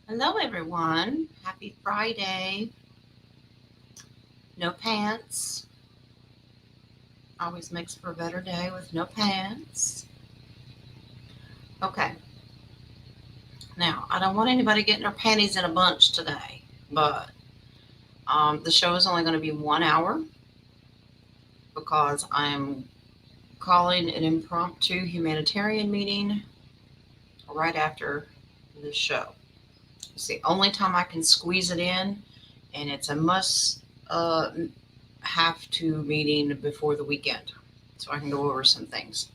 Hello, everyone. Happy Friday. No pants. Always makes for a better day with no pants. Okay. Now, I don't want anybody getting their panties in a bunch today, but the show is only going to be 1 hour because I'm calling an impromptu humanitarian meeting right after the show. It's the only time I can squeeze it in, and it's a must have to meeting before the weekend so I can go over some things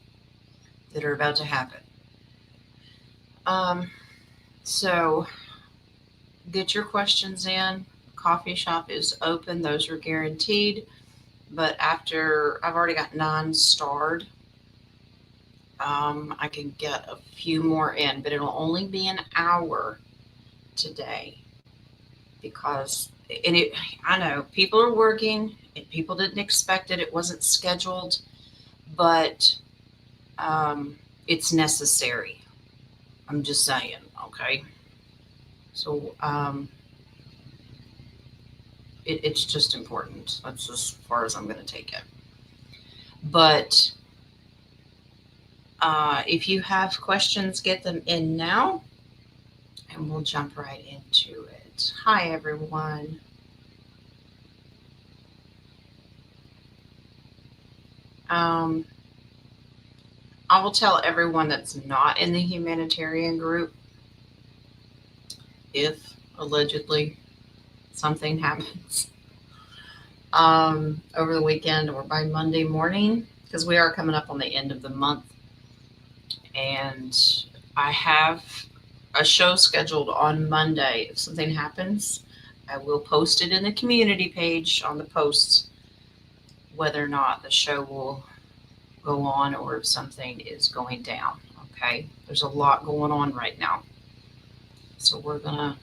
that are about to happen. Um, so get your questions in. Coffee shop is open, those are guaranteed. But after I've already got 9 starred, I can get a few more in, but it'll only be an hour today because and it I know people are working and people didn't expect it. It wasn't scheduled, but um, it's necessary. I'm just saying, okay? So it's just important. That's as far as I'm going to take it. But if you have questions, get them in now, and we'll jump right into it. Hi, everyone. Um, I will tell everyone that's not in the humanitarian group if allegedly something happens over the weekend or by Monday morning, because we are coming up on the end of the month. And I have a show scheduled on Monday. If something happens, I will post it in the community page on the posts whether or not the show will go on or if something is going down. Okay, there's a lot going on right now, so we're gonna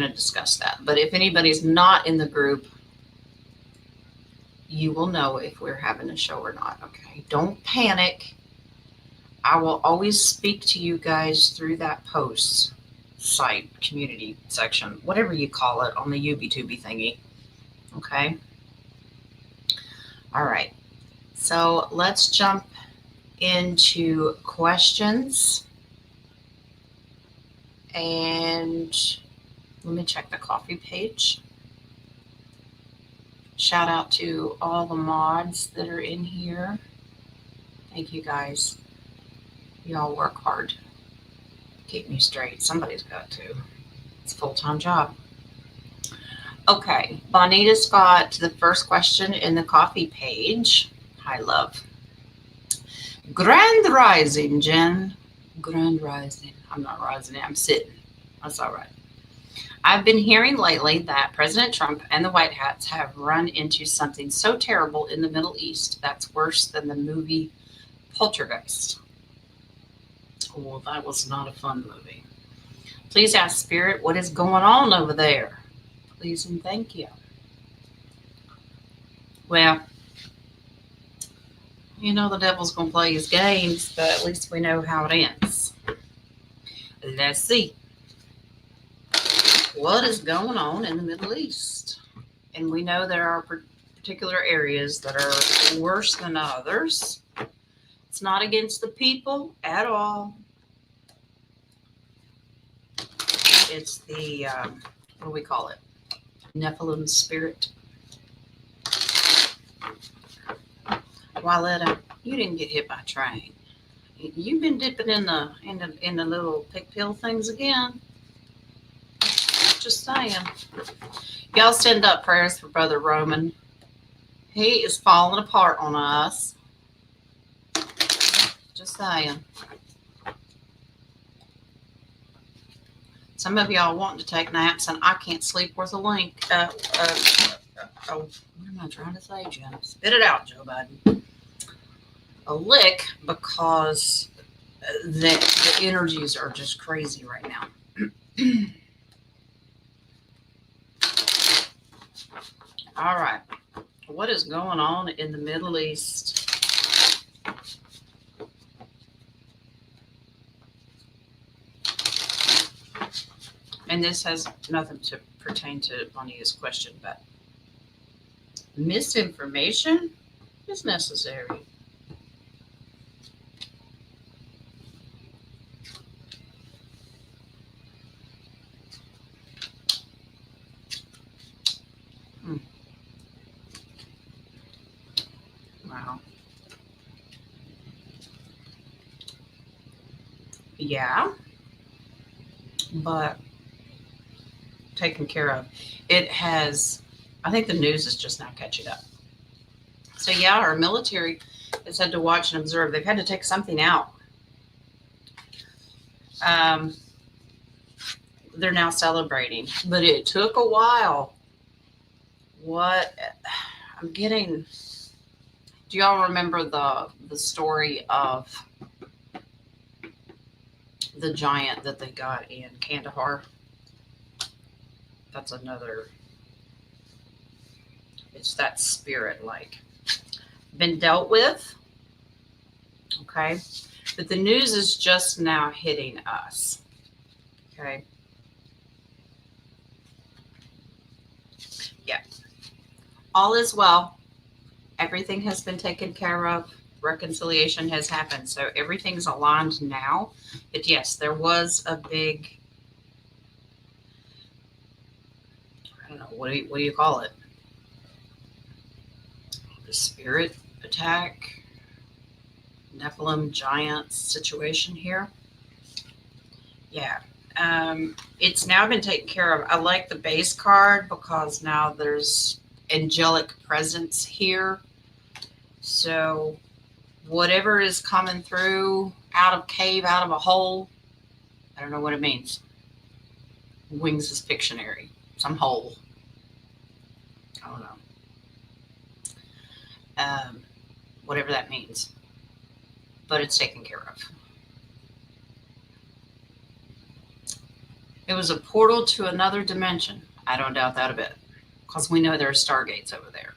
discuss that. But if anybody's not in the group, you will know if we're having a show or not. Okay, don't panic. I will always speak to you guys through that post site, community section, whatever you call it on the UbiTubi thingy. Okay. All right. So let's jump into questions. And let me check the coffee page. Shout out to all the mods that are in here. Thank you guys. Y'all work hard. Keep me straight. Somebody's got to. It's a full-time job. Okay, Bonita's got the first question in the coffee page. Hi, love. Grand rising, Jen. Grand rising. I'm not rising, I'm sitting. That's all right. I've been hearing lately that President Trump and the White Hats have run into something so terrible in the Middle East that's worse than the movie Poltergeist. Well, that was not a fun movie. Please ask Spirit what is going on over there. Please and thank you. Well, you know the devil's going to play his games, but at least we know how it ends. Let's see. What is going on in the Middle East? And we know there are particular areas that are worse than others. It's not against the people at all. It's the, what do we call it? Nephilim spirit. Wyletta, you didn't get hit by a train. You've been dipping in the little pick pill things again. Just saying. Y'all send up prayers for Brother Roman. He is falling apart on us. Just saying. Some of y'all wanting to take naps, and I can't sleep worth a link. What am I trying to say, Jen? Spit it out, Joe Biden. A lick, because the energies are just crazy right now. All right. What is going on in the Middle East? and this has nothing to pertain to Bonita's question, but misinformation is necessary. Hmm. Wow. Yeah, but taken care of. It has, I think the news is just now catching up. So, yeah, our military has had to watch and observe. They've had to take something out. Um, they're now celebrating, but it took a while. What I'm getting, do y'all remember the story of the giant that they got in Kandahar? That's another, it's that spirit like been dealt with. Okay. But the news is just now hitting us. Okay. Yeah. All is well. Everything has been taken care of. Reconciliation has happened. So everything's aligned now. But yes, there was a big, I don't know, what do you call it? The spirit attack, Nephilim giants situation here. Yeah. It's now been taken care of. I like the base card because now there's angelic presence here. So whatever is coming through out of cave, out of a hole, I don't know what it means. Wings is Pictionary. Some hole. I don't know. Whatever that means. But it's taken care of. It was a portal to another dimension. I don't doubt that a bit. Because we know there are stargates over there.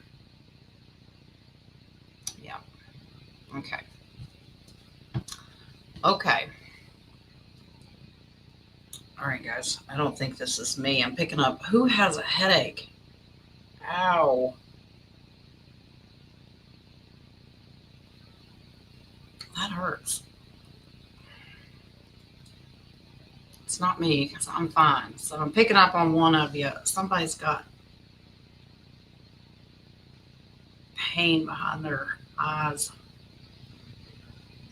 Yeah. Okay. Okay. All right, guys. I don't think this is me. I'm picking up. Who has a headache? Ow. That hurts. It's not me because I'm fine. So I'm picking up on one of you. Somebody's got pain behind their eyes.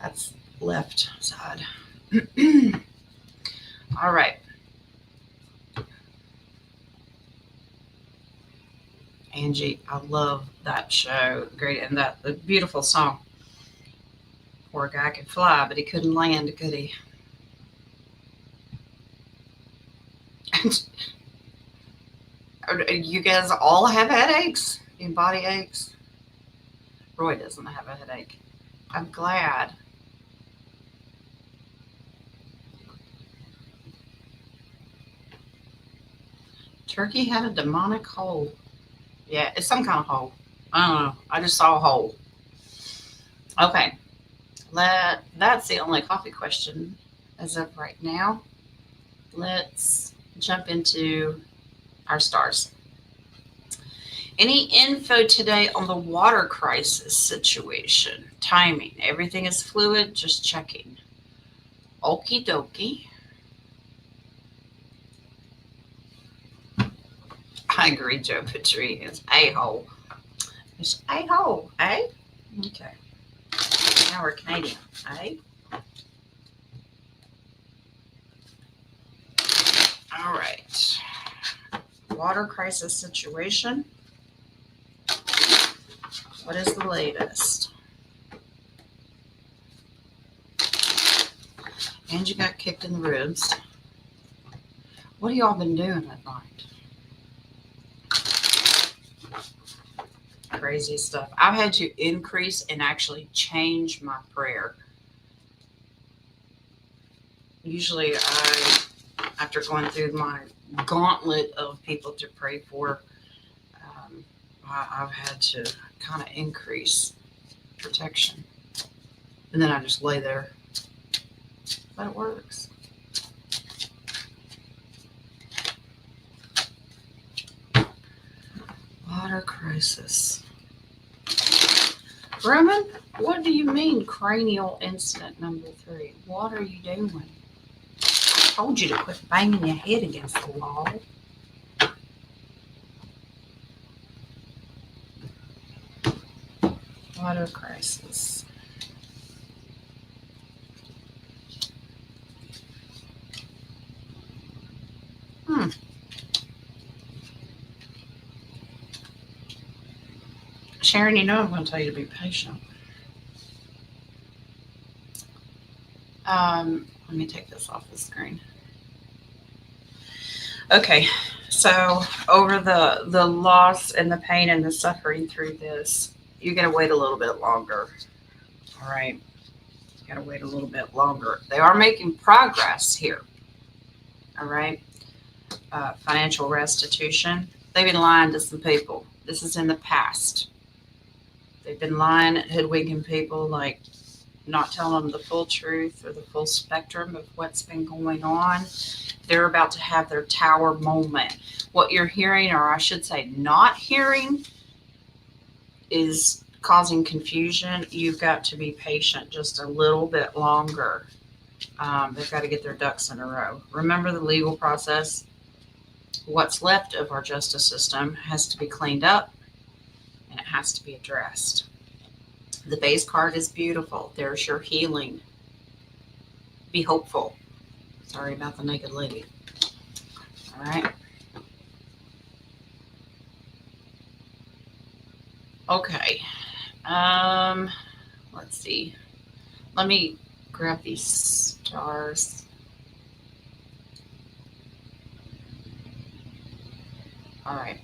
That's left side. All right. Angie, I love that show. Great. And that the beautiful song. Poor guy could fly, but he couldn't land, could he? You guys all have headaches and body aches? Roy doesn't have a headache. I'm glad. Turkey had a demonic hole. Yeah, it's some kind of hole. I don't know. I just saw a hole. Okay. That's the only coffee question as of right now. Let's jump into our stars. Any info today on the water crisis situation? Timing. Everything is fluid. Just checking. Okie dokie. I agree, Joe Petrie. It's a-hole. It's a-hole, eh? Okay. Now we're Canadian, eh? All right. Water crisis situation. What is the latest? Angie got kicked in the ribs. What have y'all been doing at night? Crazy stuff. I've had to increase and actually change my prayer. Usually after going through my gauntlet of people to pray for, I've had to kind of increase protection. And then I just lay there. But it works. crisis. Roman, what do you mean cranial incident number 3? What are you doing? I told you to quit banging your head against the wall. Water crisis. Sharon, you know I'm going to tell you to be patient. Let me take this off the screen. Okay, so over the loss and the pain and the suffering through this, you're going to wait a little bit longer. All right, you got to wait a little bit longer. They are making progress here. All right, financial restitution. They've been lying to some people. This is in the past. They've been lying, hoodwinking people, like not telling them the full truth or the full spectrum of what's been going on. They're about to have their tower moment. What you're hearing, or I should say not hearing, is causing confusion. You've got to be patient just a little bit longer. They've got to get their ducks in a row. Remember the legal process. What's left of our justice system has to be cleaned up, and it has to be addressed. The base card is beautiful. There's your healing. Be hopeful. Sorry about the naked lady. All right. Okay. Let's see. Let me grab these stars. All right.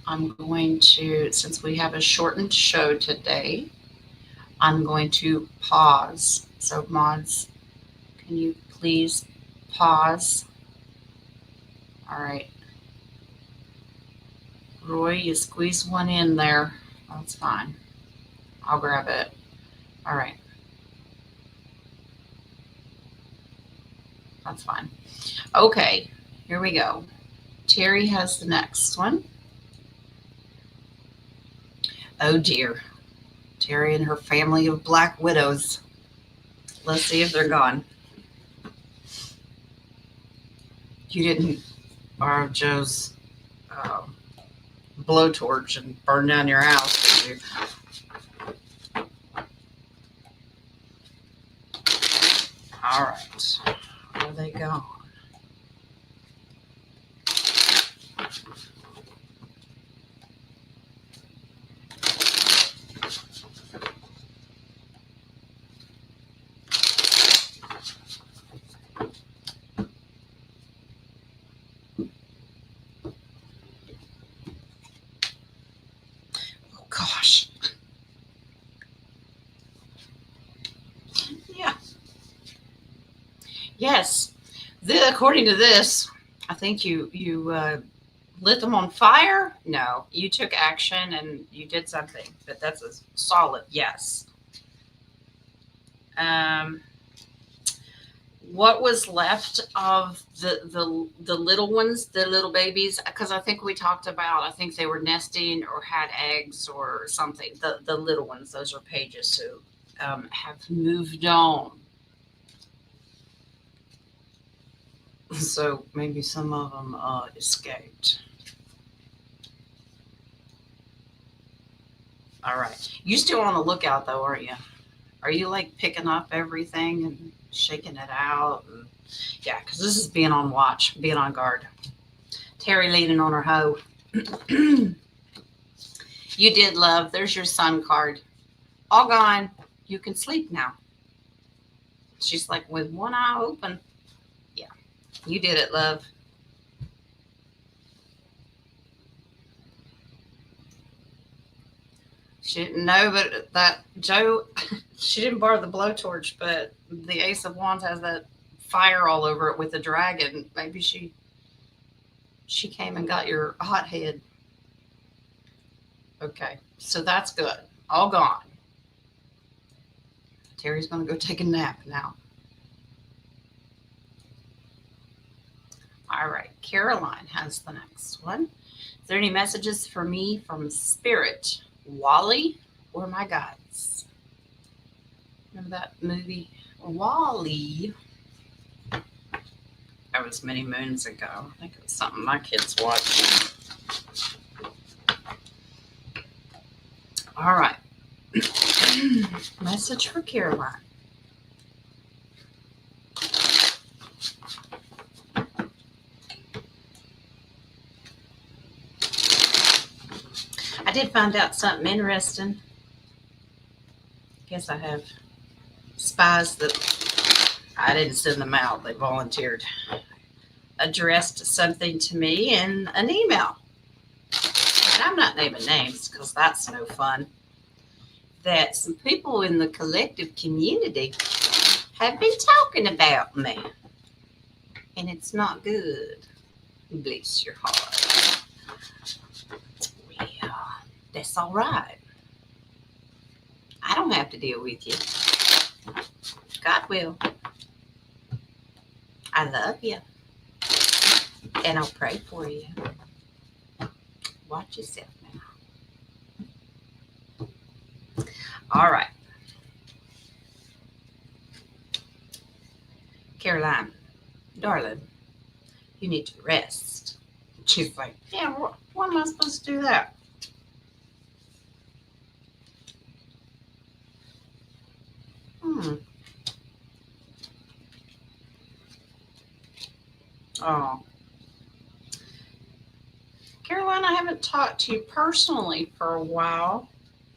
I'm going to, since we have a shortened show today, I'm going to pause. So mods, can you please pause? All right. Roy, you squeeze one in there. That's fine. I'll grab it. All right. That's fine. Okay, here we go. Terry has the next one. Oh dear. Terry and her family of black widows. Let's see if they're gone. You didn't borrow Joe's blowtorch and burn down your house, did you? All right. Are they gone? Gosh. Yeah. Yes. According to this, I think you lit them on fire. No, you took action and you did something, but that's a solid yes. What was left of the little ones, the little babies? Because I think we talked about, I think they were nesting or had eggs or something. The little ones, those are pages who have moved on. So maybe some of them escaped. All right. You still on the lookout though, aren't you? Are you like picking up everything and shaking it out? And, yeah, because this is being on watch, being on guard. Terry leaning on her hoe. You did, love. There's your sun card. All gone. You can sleep now. She's like with one eye open. Yeah, you did it, love. She didn't know, but that Joe, she didn't borrow the blowtorch, but the Ace of Wands has that fire all over it with the dragon. Maybe she came and got your hot head. Okay, so that's good. All gone. Terry's going to go take a nap now. All right. Caroline has the next one. Is there any messages for me from Spirit, Wally, or my guides? Remember that movie, Wally? That was many moons ago. I think it was something my kids watched. All right. Message for Caroline. I did find out something interesting. Guess I have spies that I didn't send them out. They volunteered. Addressed something to me in an email. And I'm not naming names because that's no fun. That some people in the collective community have been talking about me. And it's not good. Bless your heart. Well, that's all right. I don't have to deal with you. God will. I love you. And I'll pray for you. Watch yourself now. All right. Caroline, darling, you need to rest. She's like, yeah, when am I supposed to do that? Oh. Caroline, I haven't talked to you personally for a while.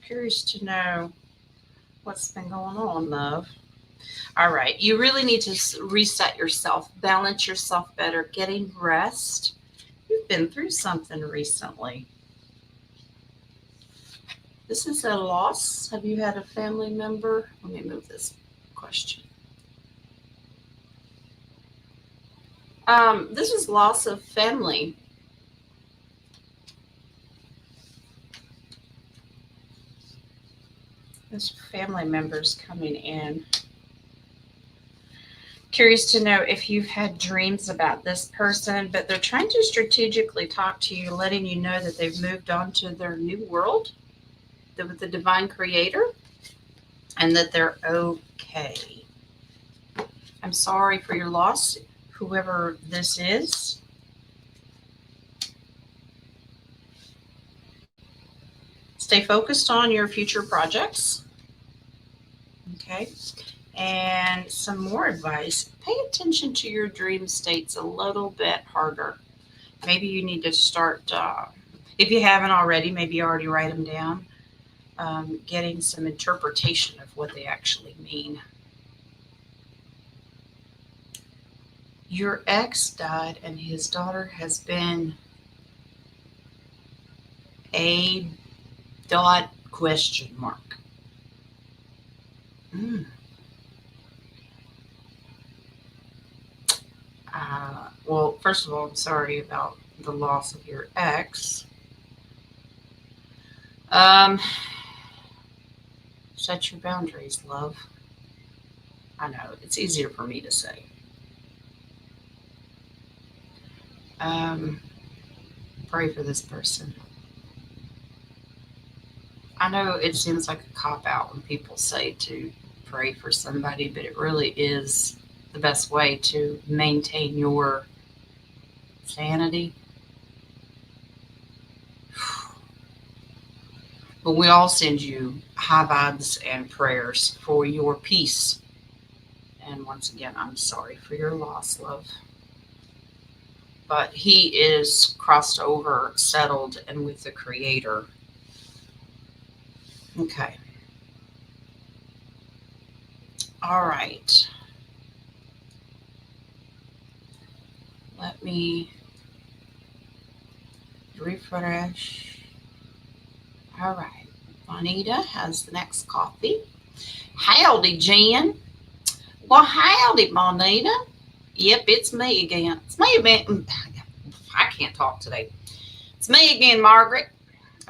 Curious to know what's been going on, love. All right. You really need to reset yourself, balance yourself better, getting rest. You've been through something recently. This is a loss. Have you had a family member? Let me move this question. This is loss of family. There's family members coming in. Curious to know if you've had dreams about this person, but they're trying to strategically talk to you, letting you know that they've moved on to their new world with the divine creator and that they're okay. I'm sorry for your loss, whoever this is. Stay focused on your future projects. Okay. And some more advice. Pay attention to your dream states a little bit harder. Maybe you need to start, if you haven't already, maybe you already write them down, getting some interpretation of what they actually mean. Your ex died and his daughter has been a dot question mark. Well, first of all, I'm sorry about the loss of your ex. Set your boundaries, love. I know, it's easier for me to say. Pray for this person. I know it seems like a cop out when people say to pray for somebody, but it really is the best way to maintain your sanity. But we all send you high vibes and prayers for your peace. And once again, I'm sorry for your loss, love. But he is crossed over, settled, and with the Creator. Okay. All right. Let me refresh. All right. Juanita has the next coffee. Howdy, Jen. Well, howdy, Juanita. Yep, it's me again. It's me again. I can't talk today. It's me again, Margaret.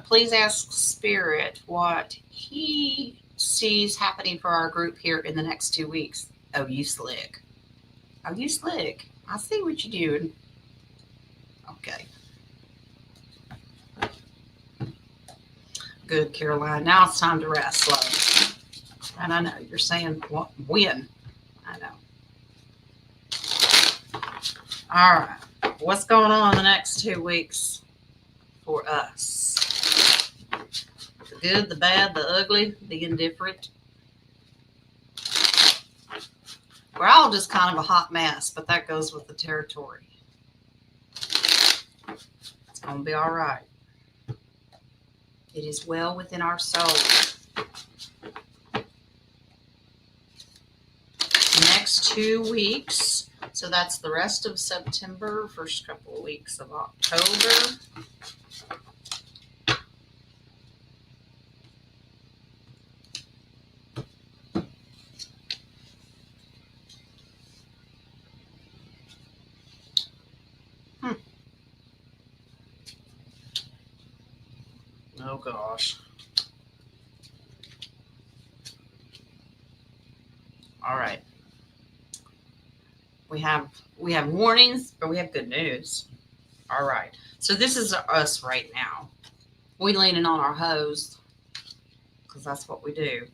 Please ask Spirit what he sees happening for our group here in the next 2 weeks. Oh, you slick. Oh, you slick. I see what you're doing. Okay. Good, Caroline. Now it's time to rest, love. And I know you're saying, when? I know. All right. What's going on in the next 2 weeks for us? The good, the bad, the ugly, the indifferent. We're all just kind of a hot mess, but that goes with the territory. It's going to be all right. It is well within our soul. Next 2 weeks. So that's the rest of September, first couple of weeks of October. Oh gosh. All right. We have warnings, but we have good news. All right. So this is us right now. We leaning on our hose because that's what we do.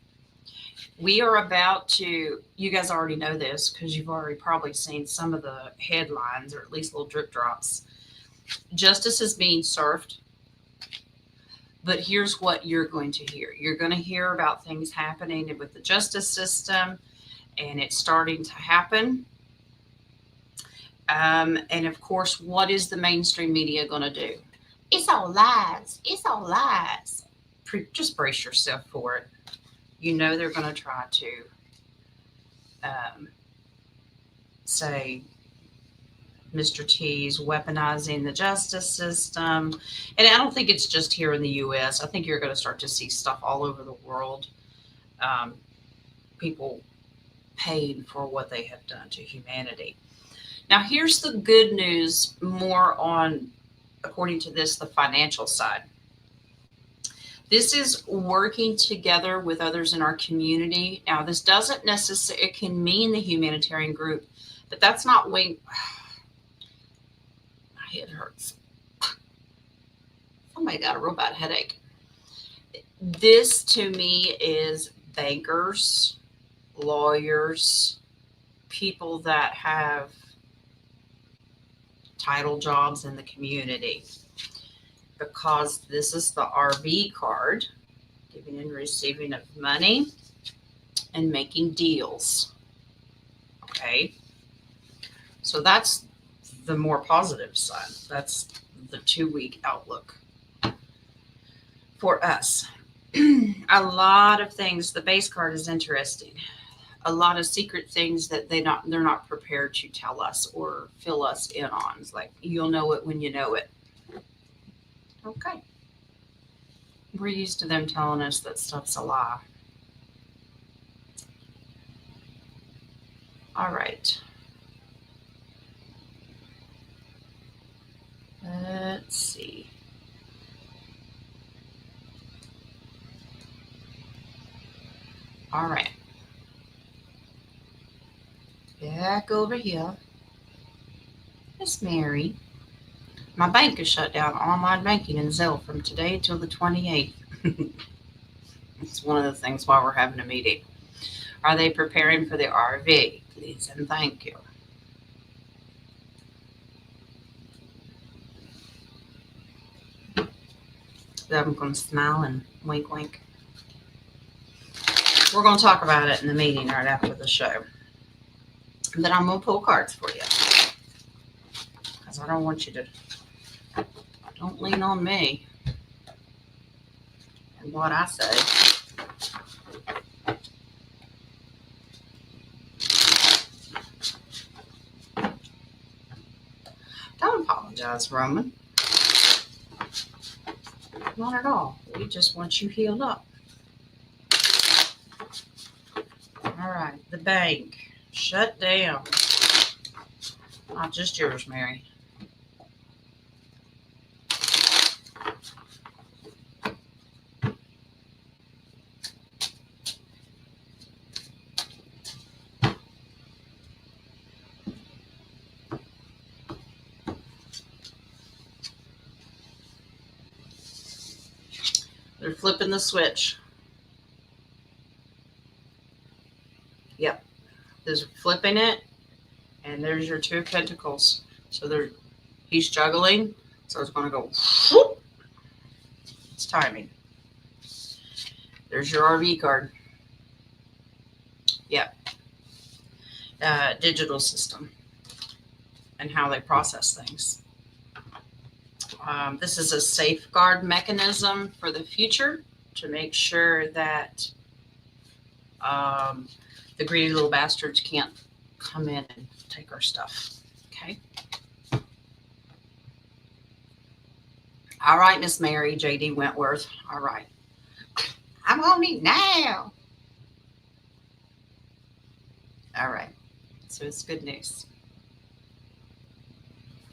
We are about to, you guys already know this because you've already probably seen some of the headlines or at least little drip drops. Justice is being served. But here's what you're going to hear. You're going to hear about things happening with the justice system, and it's starting to happen. And of course, what is the mainstream media going to do? It's all lies. It's all lies. Just brace yourself for it. You know they're going to try to say Mr. T's weaponizing the justice system. And I don't think it's just here in the U.S. I think you're going to start to see stuff all over the world. People paid for what they have done to humanity. Now, here's the good news, more on, according to this, the financial side. This is working together with others in our community. Now, this doesn't necessarily, it can mean the humanitarian group, but that's not way, my head hurts. Somebody got a real bad headache. This to me is bankers, lawyers, people that have title jobs in the community, because this is the RV card, giving and receiving of money and making deals. Okay, so that's the more positive side. That's the 2-week outlook for us. A lot of things. The base card is interesting. A lot of secret things that they're not prepared to tell us or fill us in on. It's like, you'll know it when you know it. Okay. We're used to them telling us that stuff's a lie. All right. Let's see. All right. Back over here. Miss Mary. My bank is shut down. Online banking and Zelle from today till the 28th. It's one of the things why we're having a meeting. Are they preparing for the RV? Please and thank you. I'm going to smile and wink, wink. We're going to talk about it in the meeting right after the show. Then I'm going to pull cards for you, because I don't want you to, don't lean on me and what I say. Don't apologize, Roman. Not at all. We just want you healed up. All right. The bank shut down. Not just yours, Mary. They're flipping the switch. Yep. There's flipping it, and there's your 2 of Pentacles. So he's juggling, so it's going to go whoop. It's timing. There's your RV card. Yep. Digital system and how they process things. This is a safeguard mechanism for the future to make sure that the greedy little bastards can't come in and take our stuff. Okay. All right, Miss Mary, J.D. Wentworth. All right. I'm going to eat now. All right. So it's good news.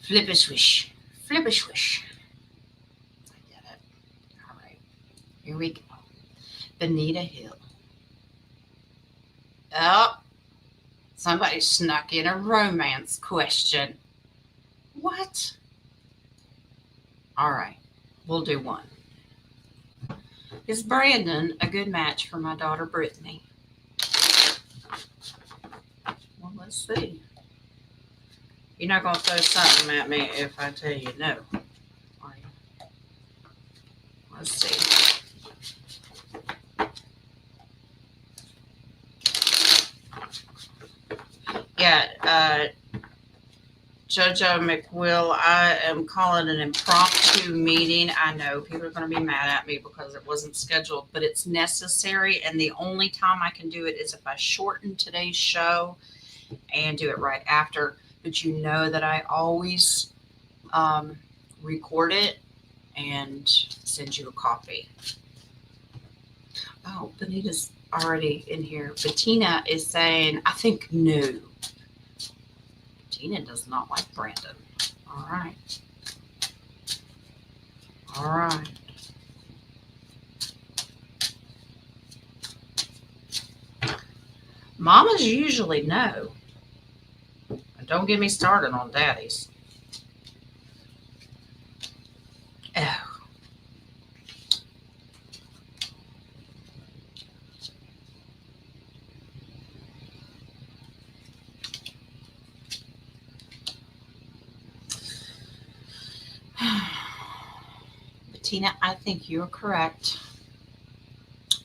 Flip a swish. Flip a swish. I get it. All right. Here we go. Bonita Hill. Oh, somebody snuck in a romance question. What? All right. We'll do one. Is Brandon a good match for my daughter, Brittany? Well, let's see. You're not going to throw something at me if I tell you no. Are you? Let's see. Yeah, JoJo McWill, I am calling an impromptu meeting. I know people are going to be mad at me because it wasn't scheduled, but it's necessary. And the only time I can do it is if I shorten today's show and do it right after. But you know that I always record it and send you a copy. Oh, Benita's already in here. Bettina is saying, I think no. Bettina does not like Brandon. All right. All right. Mamas usually know. And don't get me started on daddies. Oh. Bettina, I think you're correct.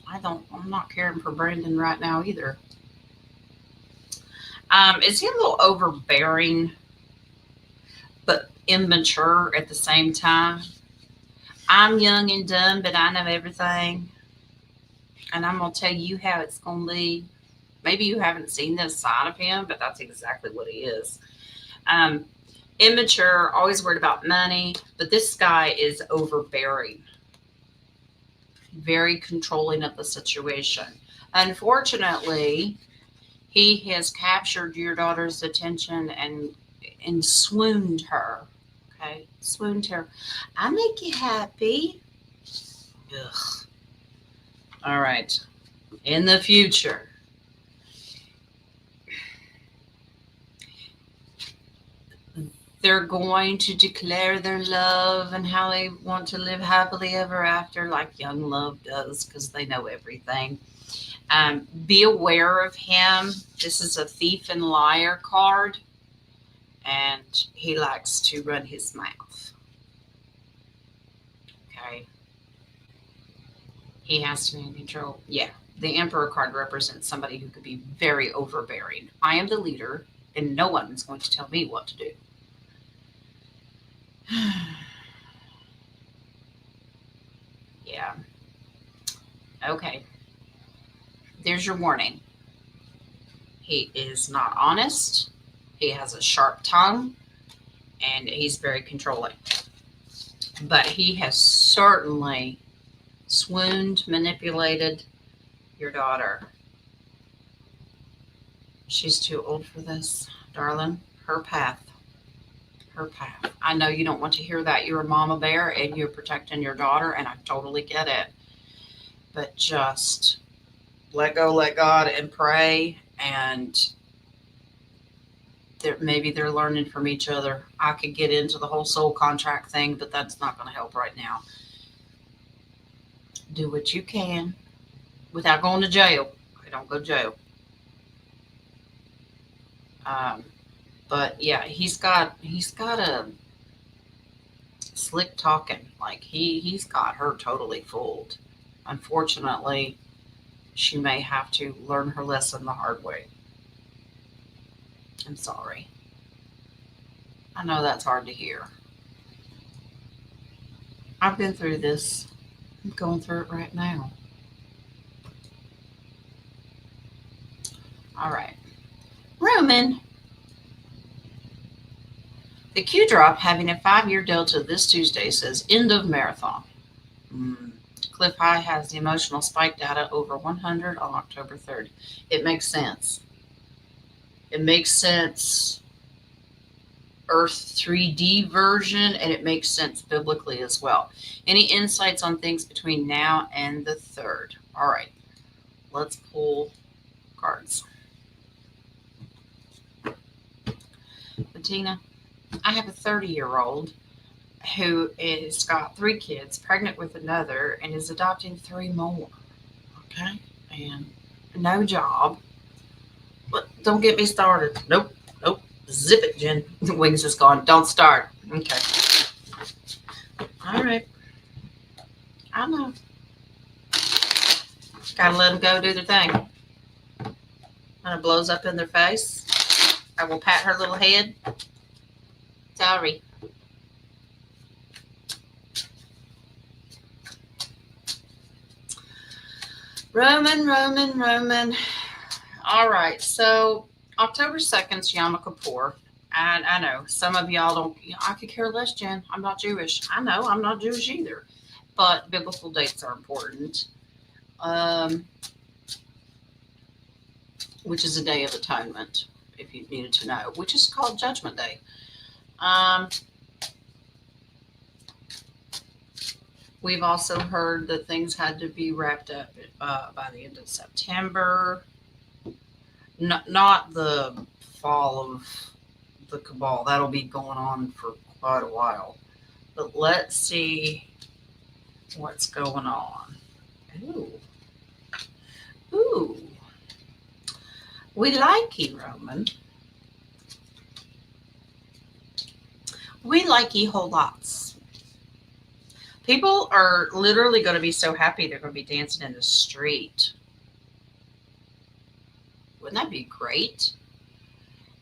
I'm not caring for Brandon right now either. Is he a little overbearing, but immature at the same time? I'm young and dumb, but I know everything. And I'm going to tell you how it's going to be. Maybe you haven't seen this side of him, but that's exactly what he is. Immature, always worried about money, but this guy is overbearing. Very controlling of the situation. Unfortunately, he has captured your daughter's attention and swooned her. Okay, swooned her. I make you happy. Ugh. All right. In the future, they're going to declare their love and how they want to live happily ever after, like young love does, because they know everything. Be aware of him. This is a thief and liar card, and he likes to run his mouth. Okay. He has to be in control. Yeah. The Emperor card represents somebody who could be very overbearing. I am the leader, and no one is going to tell me what to do. Yeah. Okay. There's your warning. He is not honest. He has a sharp tongue, and he's very controlling. But he has certainly swooned, manipulated your daughter. She's too old for this, darling. Her path. Her path. I know you don't want to hear that. You're a mama bear and you're protecting your daughter, and I totally get it. But just let go, let God, and pray, and maybe they're learning from each other. I could get into the whole soul contract thing, but that's not going to help right now. Do what you can without going to jail. Okay, don't go to jail. Um, but yeah, he's got a slick talking. Like he's got her totally fooled. Unfortunately, she may have to learn her lesson the hard way. I'm sorry. I know that's hard to hear. I've been through this. I'm going through it right now. All right. Roman, the Q drop having a 5-year delta this Tuesday says end of marathon. Cliff High has the emotional spike data over 100 on October 3rd. It makes sense. It makes sense Earth 3D version, and it makes sense biblically as well. Any insights on things between now and the 3rd? All right, let's pull cards. Bettina, I have a 30-year-old who is got 3 kids, pregnant with another, and is adopting 3 more. Okay, and no job. But don't get me started. Nope. Zip it, Jen. The wings is gone. Don't start. Okay. All right. I know. Gotta let them go do their thing. And it blows up in their face. I will pat her little head. Sorry. Roman. All right. So October 2nd is Yom Kippur. And I know some of y'all don't, I could care less, Jen. I'm not Jewish. I know I'm not Jewish either. But biblical dates are important. Which is a Day of Atonement, if you needed to know, which is called Judgment Day. We've also heard that things had to be wrapped up by the end of September. Not the fall of the cabal. That'll be going on for quite a while. But let's see what's going on. Ooh. We like you, Roman. We like you whole lots. People are literally going to be so happy they're going to be dancing in the street. Wouldn't that be great?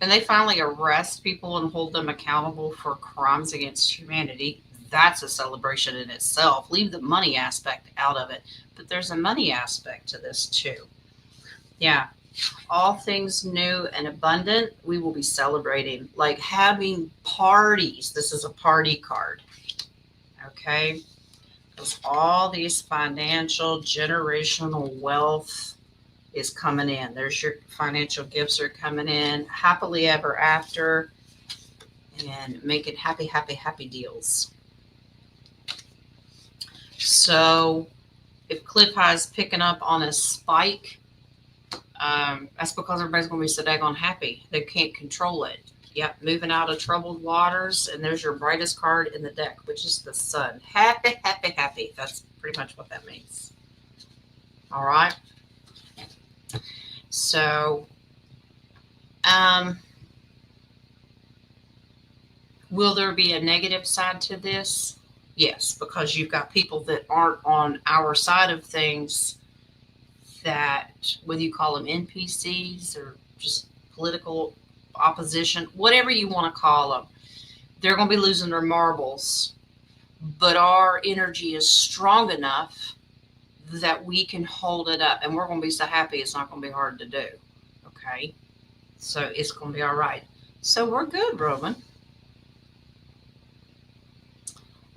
And they finally arrest people and hold them accountable for crimes against humanity. That's a celebration in itself. Leave the money aspect out of it. But there's a money aspect to this too. Yeah. All things new and abundant, we will be celebrating. Like having parties. This is a party card. Okay? Because all these financial, generational wealth is coming in. There's your financial gifts are coming in. Happily ever after. And making happy deals. So if Cliff High is picking up on a spike, that's because everybody's going to be so daggone happy. They can't control it. Yep, moving out of troubled waters. And there's your brightest card in the deck, which is the sun. Happy. That's pretty much what that means. All right. So, will there be a negative side to this? Yes, because you've got people that aren't on our side of things that, whether you call them NPCs or just political opposition, whatever you want to call them, they're going to be losing their marbles. But our energy is strong enough that we can hold it up, and we're going to be so happy it's not going to be hard to do. Okay? So it's going to be all right. So we're good, Roman.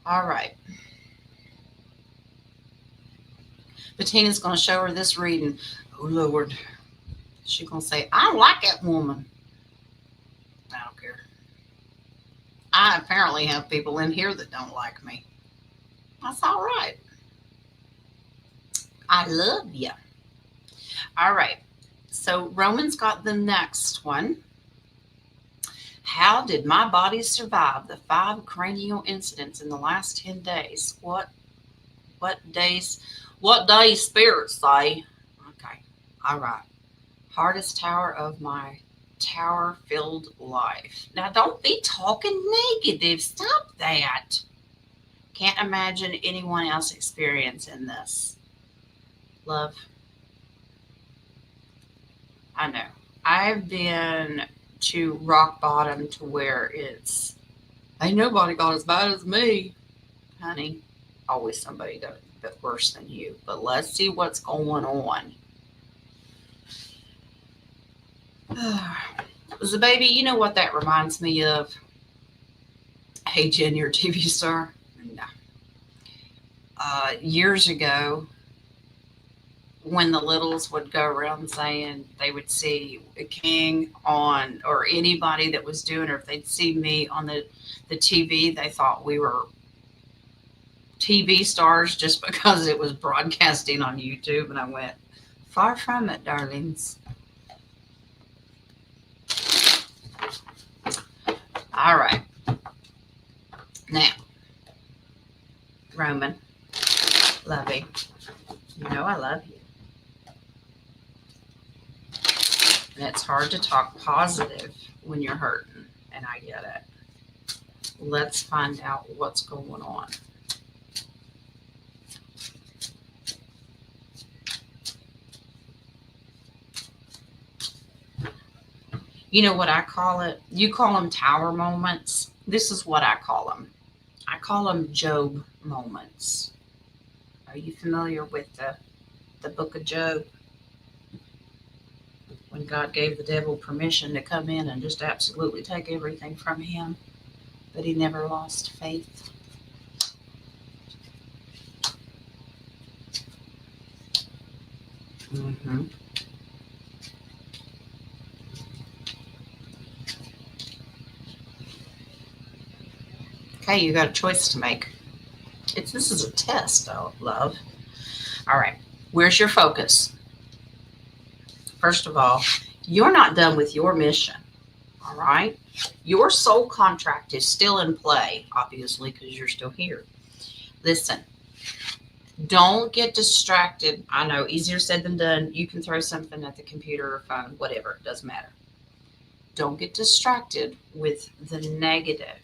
All right. Bettina's going to show her this reading. Oh, Lord. She's going to say, I like that woman. I don't care. I apparently have people in here that don't like me. That's all right. I love you. All right. So Roman's got the next one. How did my body survive the 5 cranial incidents in the last 10 days? What days? What day spirits say? Okay. All right. Hardest tower of my tower filled life. Now, don't be talking negative. Stop that. Can't imagine anyone else experiencing this. Love, I know. I've been to rock bottom to where it's, ain't nobody got as bad as me. Honey, always somebody does a bit worse than you. But let's see what's going on. The baby, you know what that reminds me of? Hey, Jen, you're a TV star. No. Years ago, when the littles would go around saying they would see a king on, or anybody that was doing, or if they'd see me on the TV, they thought we were TV stars just because it was broadcasting on YouTube. And I went, far from it, darlings. All right. Now, Roman, lovey, you know I love you. And it's hard to talk positive when you're hurting, and I get it. Let's find out what's going on. You know what I call it? You call them tower moments. This is what I call them. I call them Job moments. Are you familiar with the book of Job? When God gave the devil permission to come in and just absolutely take everything from him, but he never lost faith. Mm-hmm. Okay, you got a choice to make. This is a test, though, love. All right, where's your focus? First of all, you're not done with your mission. All right, your soul contract is still in play, obviously, because you're still here. Listen, don't get distracted. I know, easier said than done. You can throw something at the computer or phone, whatever, it doesn't matter. Don't get distracted with the negative.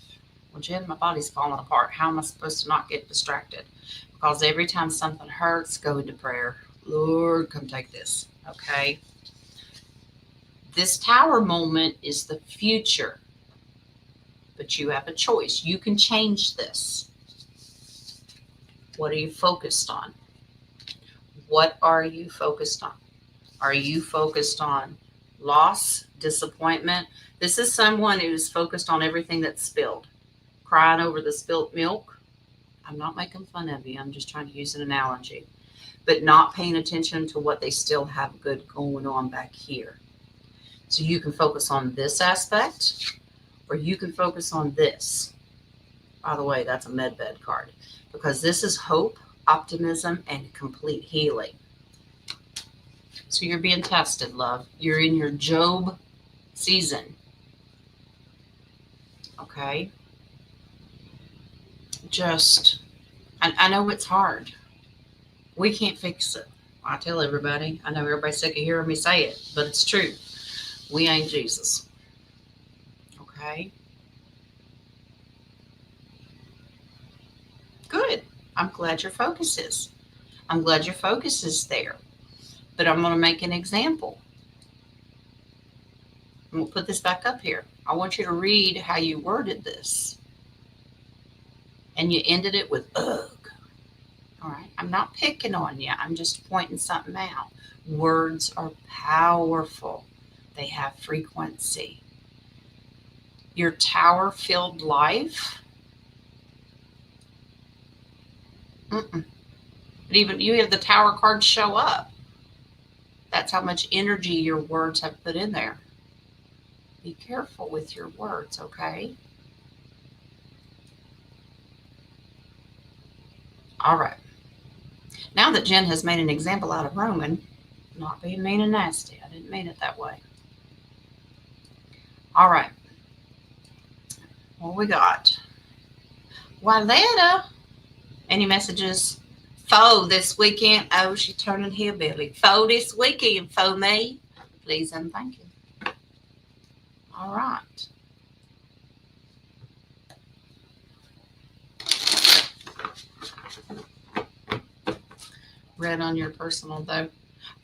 Well, Jen, my body's falling apart. How am I supposed to not get distracted? Because every time something hurts, go into prayer. Lord, come take this. Okay? This tower moment is the future. But you have a choice. You can change this. What are you focused on? What are you focused on? Are you focused on loss, disappointment? This is someone who's focused on everything that's spilled. Crying over the spilt milk. I'm not making fun of you. I'm just trying to use an analogy. But not paying attention to what they still have good going on back here. So you can focus on this aspect, or you can focus on this. By the way, that's a medbed card. Because this is hope, optimism, and complete healing. So you're being tested, love. You're in your Job season. Okay? I know it's hard. We can't fix it. I tell everybody. I know everybody's sick of hearing me say it, but it's true. We ain't Jesus. Okay? Good. I'm glad your focus is. I'm glad your focus is there. But I'm going to make an example. And we'll put this back up here. I want you to read how you worded this. And you ended it with ugh. All right. I'm not picking on you. I'm just pointing something out. Words are powerful. They have frequency. Your tower-filled life. But even you have the tower card show up. That's how much energy your words have put in there. Be careful with your words, okay? All right. Now that Jen has made an example out of Roman, not being mean and nasty, I didn't mean it that way. All right. What we got? Wyletta. Any messages Faux this weekend. Oh, she's turning hillbilly. Faux this weekend. Faux me. Please and thank you. All right. Red on your personal, though.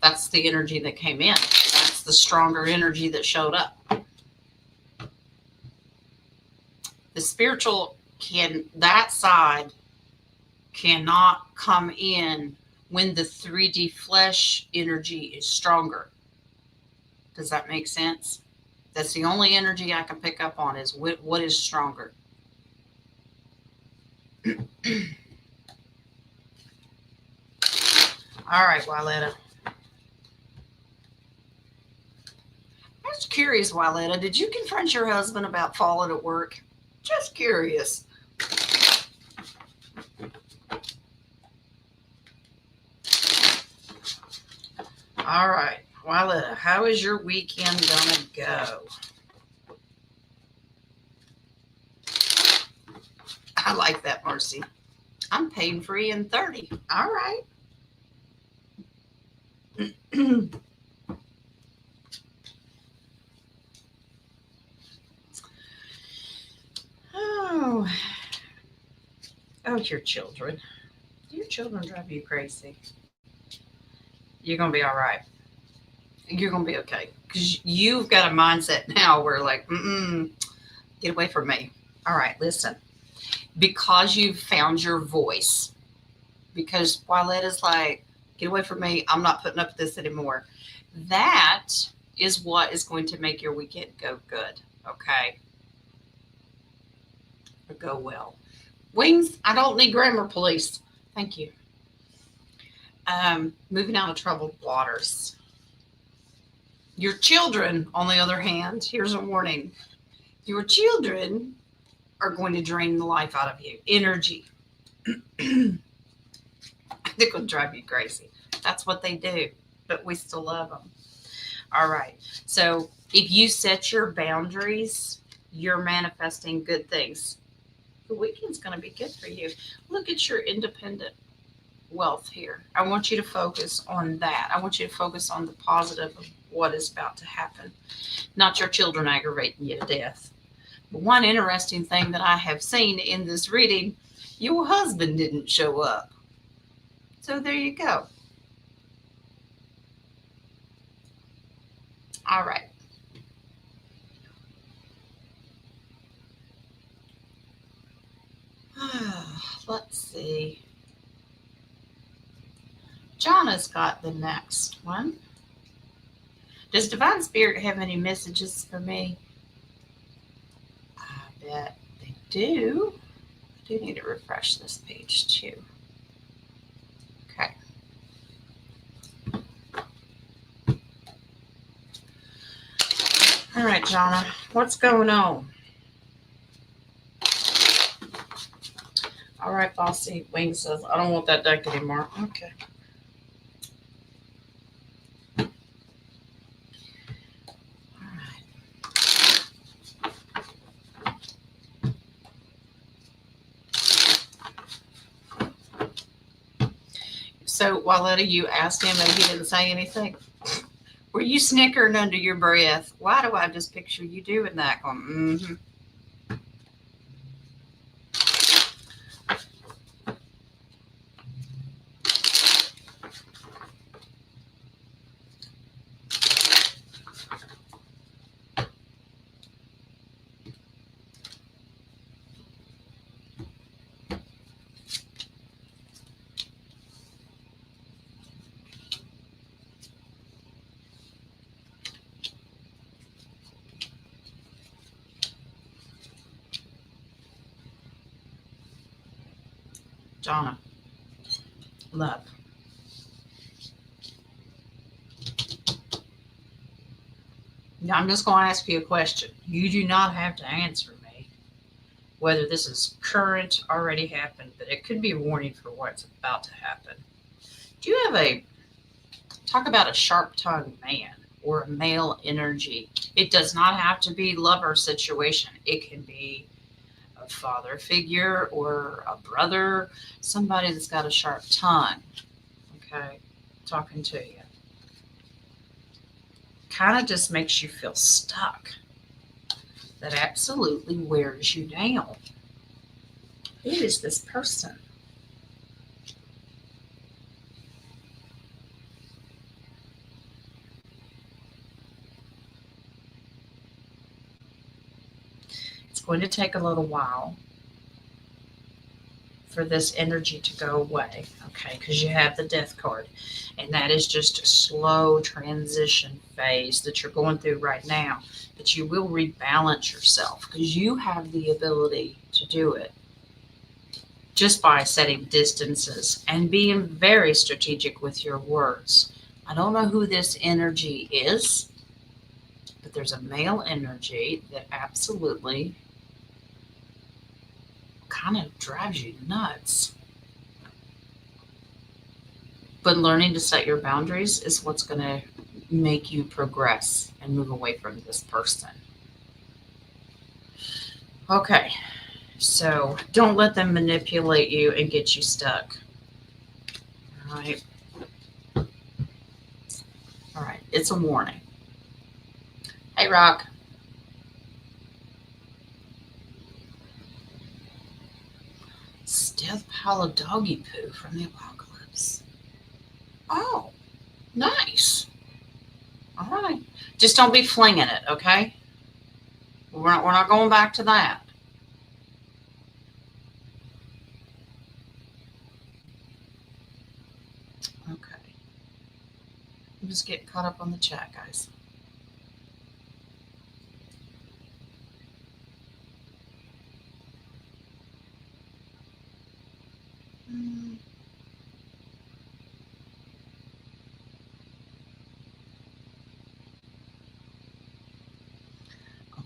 That's the energy that came in. That's the stronger energy that showed up. The spiritual that side cannot come in when the 3D flesh energy is stronger. Does that make sense? That's the only energy I can pick up on is what is stronger. All right, Wyletta. I was curious, Wyletta, did you confront your husband about falling at work? Just curious. All right, Wyletta, how is your weekend gonna go? I like that, Marcy. I'm pain free in 30. All right. Oh, your children. Your children drive you crazy. You're going to be all right. You're going to be okay. Because you've got a mindset now where like, get away from me. All right, listen. Because you've found your voice. Because Wyletta's like, get away from me. I'm not putting up with this anymore. That is what is going to make your weekend go good. Okay? Or go well. Wings, I don't need grammar police. Thank you. Moving out of troubled waters. Your children, on the other hand, here's a warning. Your children are going to drain the life out of you. Energy. They're going to drive you crazy. That's what they do. But we still love them. All right. So if you set your boundaries, you're manifesting good things. The weekend's going to be good for you. Look at your independent wealth here. I want you to focus on that. I want you to focus on the positive of what is about to happen, not your children aggravating you to death. But one interesting thing that I have seen in this reading, your husband didn't show up. So there you go. All right. Let's see. Jonna's got the next one. Does Divine Spirit have any messages for me? I bet they do. I do need to refresh this page too. Okay. All right, Jonna, what's going on? All right, Bossy. Wing says, I don't want that deck anymore. Okay. So, Wyletta, you asked him and he didn't say anything. Were you snickering under your breath? Why do I just picture you doing that? Going, Jonna, love. Now, I'm just going to ask you a question. You do not have to answer me, whether this is current, already happened, but it could be a warning for what's about to happen. Do you have talk about a sharp-tongued man or a male energy? It does not have to be lover situation. It can be a father figure or a brother, somebody that's got a sharp tongue, okay, talking to you. Kind of just makes you feel stuck. That absolutely wears you down. Who is this person? It's going to take a little while for this energy to go away, okay, because you have the death card. And that is just a slow transition phase that you're going through right now. But you will rebalance yourself because you have the ability to do it just by setting distances and being very strategic with your words. I don't know who this energy is, but there's a male energy that absolutely kind of drives you nuts. But learning to set your boundaries is what's going to make you progress and move away from this person. Okay, so don't let them manipulate you and get you stuck. All right. All right, it's a warning. Hey, Rock. Death pile of doggy poo from the apocalypse. Oh, nice. All right. Just don't be flinging it, okay? We're not going back to that. Okay. I'm just getting caught up on the chat, guys.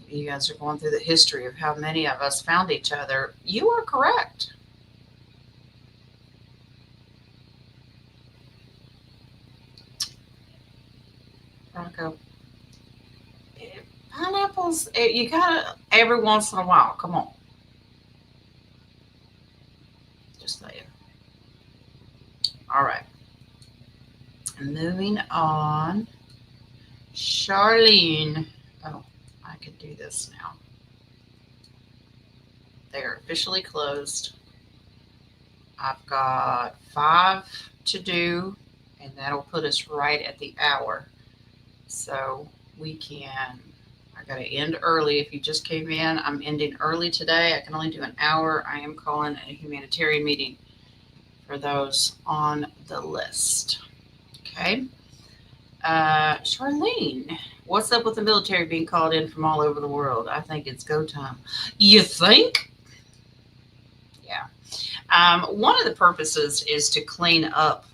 You guys are going through the history of how many of us found each other. You are correct. Rocco. Pineapples, you gotta, every once in a while. Come on. Just saying. All right. Moving on. Charlene. Oh, I can do this now. They're officially closed. I've got 5 to do, and that'll put us right at the hour. So we can, I got to end early. If you just came in, I'm ending early today. I can only do an hour. I am calling a humanitarian meeting for those on the list. Okay. Charlene, what's up with the military being called in from all over the world? I think it's go time. You think? Yeah. One of the purposes is to clean up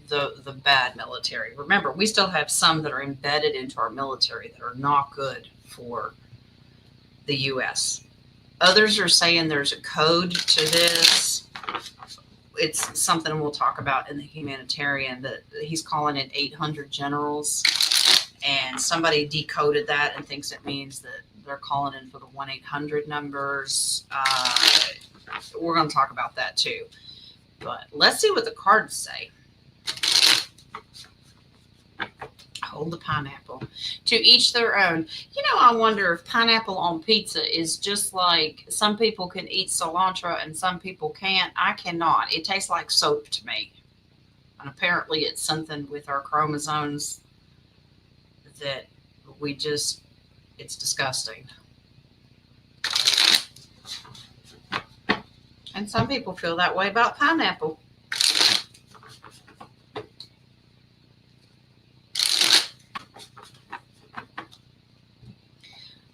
the bad military. Remember, we still have some that are embedded into our military that are not good for the U.S. Others are saying there's a code to this. It's something we'll talk about in the humanitarian, that he's calling it 800 generals. And somebody decoded that and thinks it means that they're calling in for the 1-800 numbers. We're going to talk about that too. But let's see what the cards say. Hold the pineapple. To each their own. You know, I wonder if pineapple on pizza is just like some people can eat cilantro and some people can't. I cannot. It tastes like soap to me. And apparently it's something with our chromosomes that we just, it's disgusting. And some people feel that way about pineapple.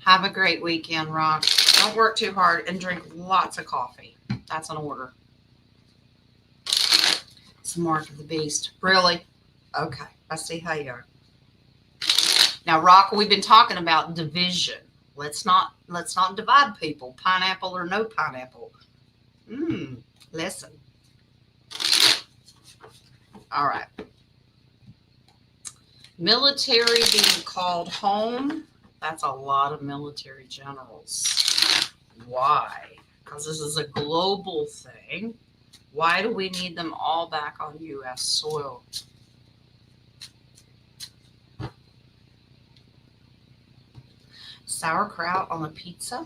Have a great weekend, Rock. Don't work too hard and drink lots of coffee. That's an order. It's the mark of the beast. Really? Okay. I see how you are. Now, Rock, we've been talking about division. Let's not divide people. Pineapple or no pineapple. Listen. All right. Military being called home. That's a lot of military generals. Why? Because this is a global thing. Why do we need them all back on U.S. soil? Sauerkraut on a pizza?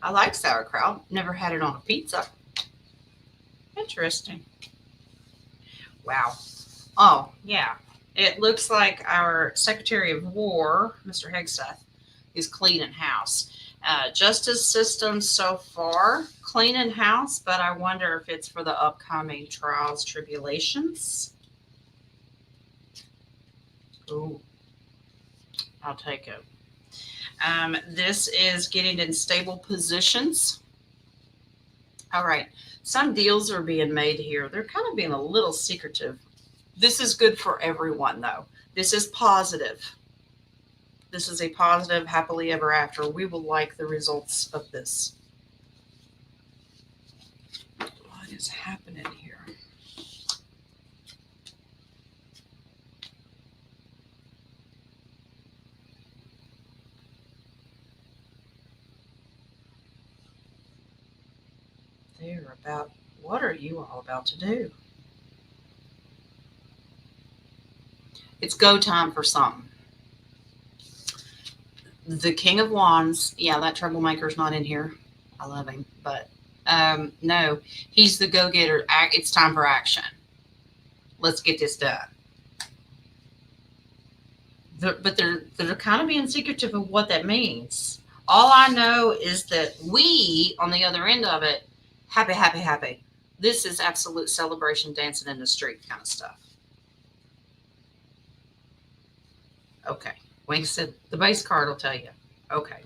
I like sauerkraut. Never had it on a pizza. Interesting. Wow. Oh, yeah. It looks like our Secretary of War, Mr. Hegseth, is cleaning house. Justice system so far, cleaning house, but I wonder if it's for the upcoming trials, tribulations. Ooh, I'll take it. This is getting in stable positions. All right. Some deals are being made here. They're kind of being a little secretive. This is good for everyone, though. This is positive. This is a positive, happily ever after. We will like the results of this. What is happening here? What are you all about to do? It's go time for something. The King of Wands, yeah, that troublemaker's not in here. I love him, but no, he's the go-getter. It's time for action. Let's get this done. But they're kind of being secretive of what that means. All I know is that we, on the other end of it, happy, happy, happy. This is absolute celebration, dancing in the street kind of stuff. Okay. Wink said the base card will tell you. Okay.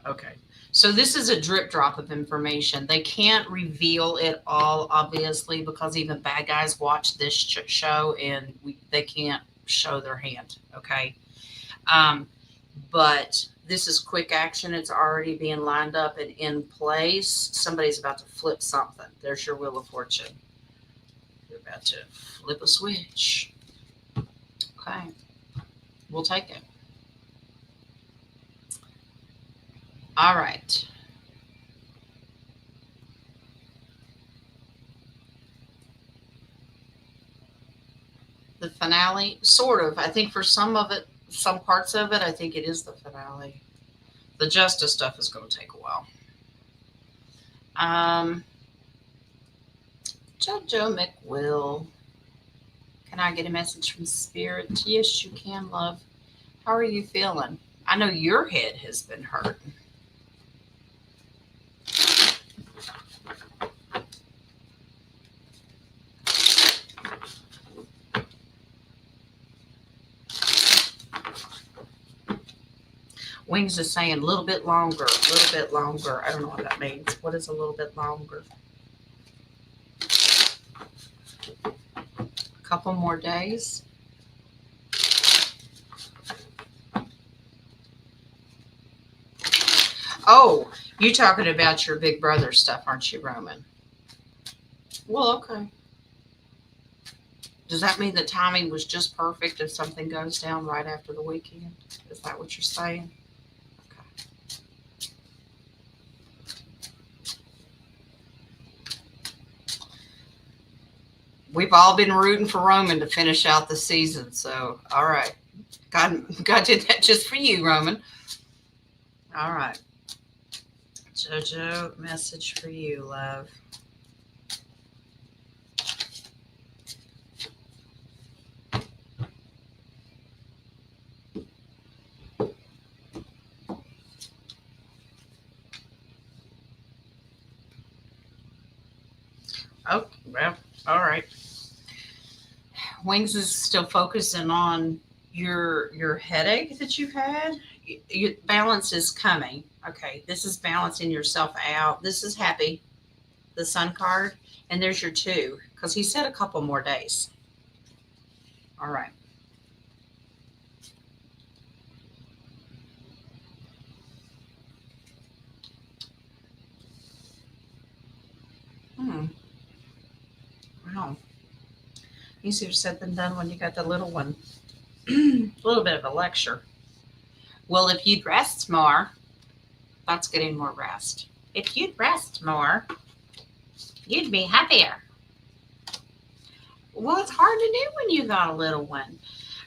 Okay. So this is a drip drop of information. They can't reveal it all, obviously, because even bad guys watch this show and they can't show their hand. Okay. But this is quick action. It's already being lined up and in place. Somebody's about to flip something. There's your Wheel of Fortune. You're about to flip a switch. Okay. We'll take it. All right. The finale, sort of. I think for some of it, some parts of it, I think it is the finale. The justice stuff is going to take a while. Jojo McWill. Can I get a message from Spirit? Yes, you can, love. How are you feeling? I know your head has been hurt. Wings is saying a little bit longer, a little bit longer. I don't know what that means. What is a little bit longer? A couple more days. Oh, you talking about your big brother stuff, aren't you, Roman? Well, okay. Does that mean the timing was just perfect if something goes down right after the weekend? Is that what you're saying? Okay. We've all been rooting for Roman to finish out the season, so all right. God did that just for you, Roman. All right. Jojo, message for you, love. Oh, well, all right. Wings is still focusing on your headache that you've had. Your balance is coming. Okay, this is balancing yourself out. This is happy, the sun card, and there's your 2, because he said a couple more days. All right. Wow. Easier said than done when you got the little one. A little bit of a lecture. Well, if you'd rest more, That's getting more rest. If you'd rest more, you'd be happier. Well, it's hard to do when you got a little one.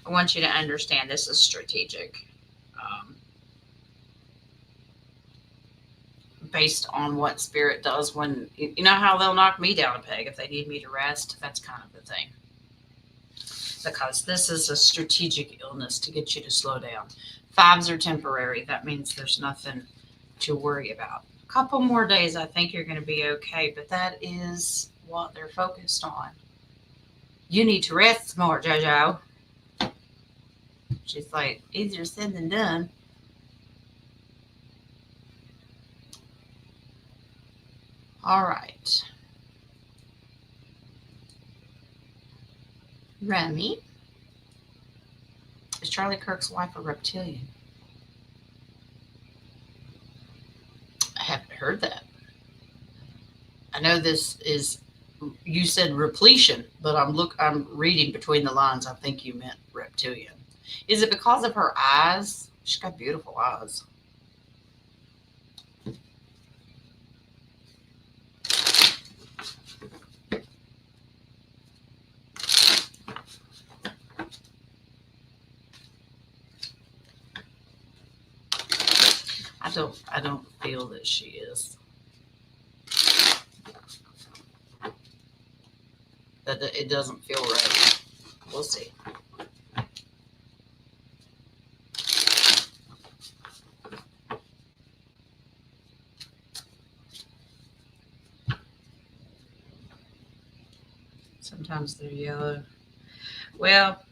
I want you to understand this is strategic. Um, Based on what spirit does when, you know how they'll knock me down a peg if they need me to rest? That's kind of the thing. Because this is a strategic illness to get you to slow down. Fives are temporary. That means there's nothing to worry about. A couple more days, I think you're going to be okay, but that is what they're focused on. You need to rest more, JoJo. She's like, easier said than done. All right. Remy. Is Charlie Kirk's wife a reptilian? I haven't heard that. I know this is, you said repletion, but I'm reading between the lines. I think you meant reptilian. Is it because of her eyes? She's got beautiful eyes. I don't feel that she is. That it doesn't feel right. We'll see. Sometimes they're yellow. Well,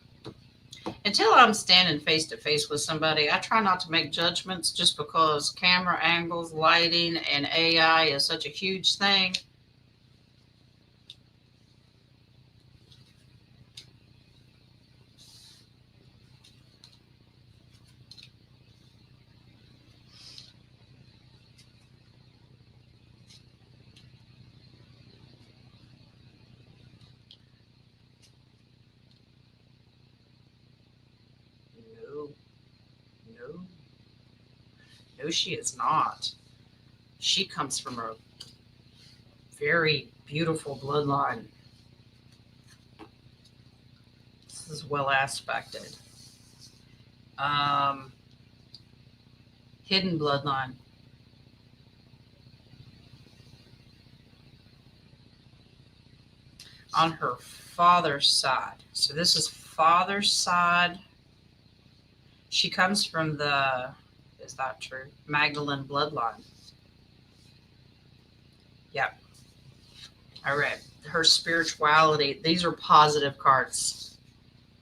until I'm standing face to face with somebody, I try not to make judgments just because camera angles, lighting, and AI is such a huge thing. No, no, no, she is not. She comes from a very beautiful bloodline. This is well aspected. Um, Hidden bloodline. On her father's side. So this is father's side. She comes from the, is that true? Magdalene bloodline. Yep. All right. Her spirituality. These are positive cards.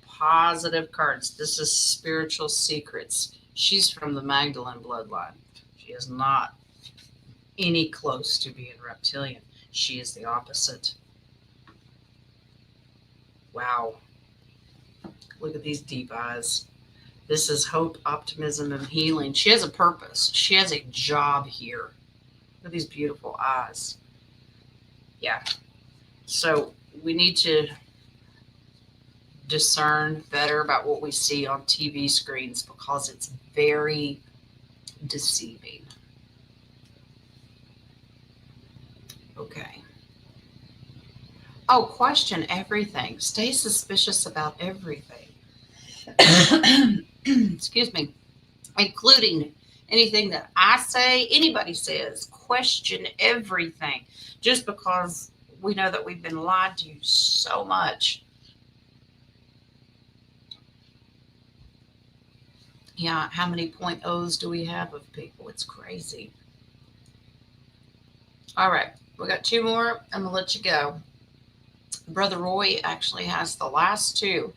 Positive cards. This is spiritual secrets. She's from the Magdalene bloodline. She is not any close to being reptilian. She is the opposite. Wow. Look at these deep eyes. This is hope, optimism, and healing. She has a purpose. She has a job here. Look at these beautiful eyes. Yeah. So we need to discern better about what we see on TV screens because it's very deceiving. Okay. Oh, question everything. Stay suspicious about everything. Excuse me. Including anything that I say, anybody says. Question everything. Just because we know that we've been lied to so much. Yeah, how many .0s do we have of people? It's crazy. All right, we got two more. I'm gonna let you go. Brother Roy actually has the last two.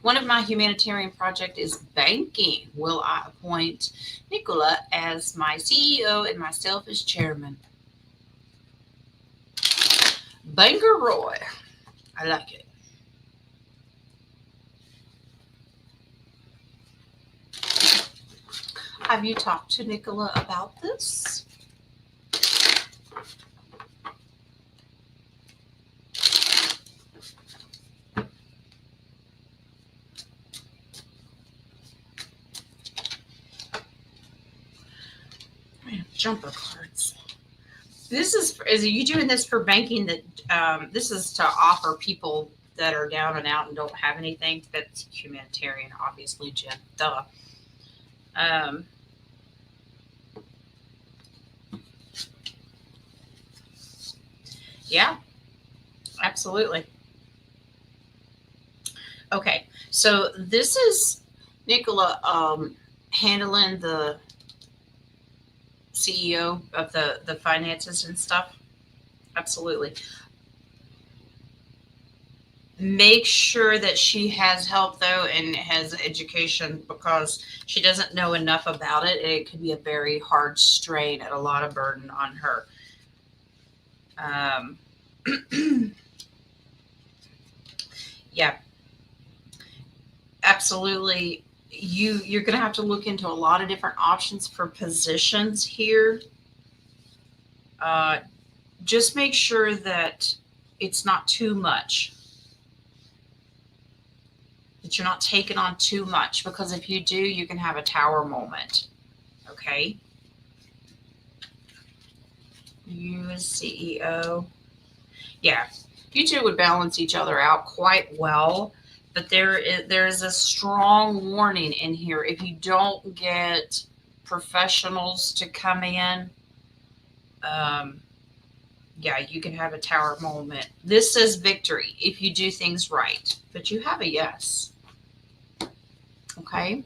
One of my humanitarian project is banking. Will I appoint Nicola as my CEO and myself as chairman? Banker Roy. I like it. Have you talked to Nicola about this? Jumper cards. This is you doing this for banking that this is to offer people that are down and out and don't have anything. That's humanitarian, obviously, Jim. Duh. Um, yeah, absolutely. Okay, so this is Nicola handling the CEO of the finances and stuff. Absolutely. Make sure that she has help though and has education because she doesn't know enough about it. It could be a very hard strain and a lot of burden on her. Um, yeah, absolutely. You're going to have to look into a lot of different options for positions here. Uh, just make sure that it's not too much, that you're not taking on too much, because if you do, you can have a tower moment. Okay. You as CEO. Yeah. You two would balance each other out quite well, but there is a strong warning in here. If you don't get professionals to come in, um, yeah, you can have a tower moment. This says victory if you do things right, but you have a yes. Okay.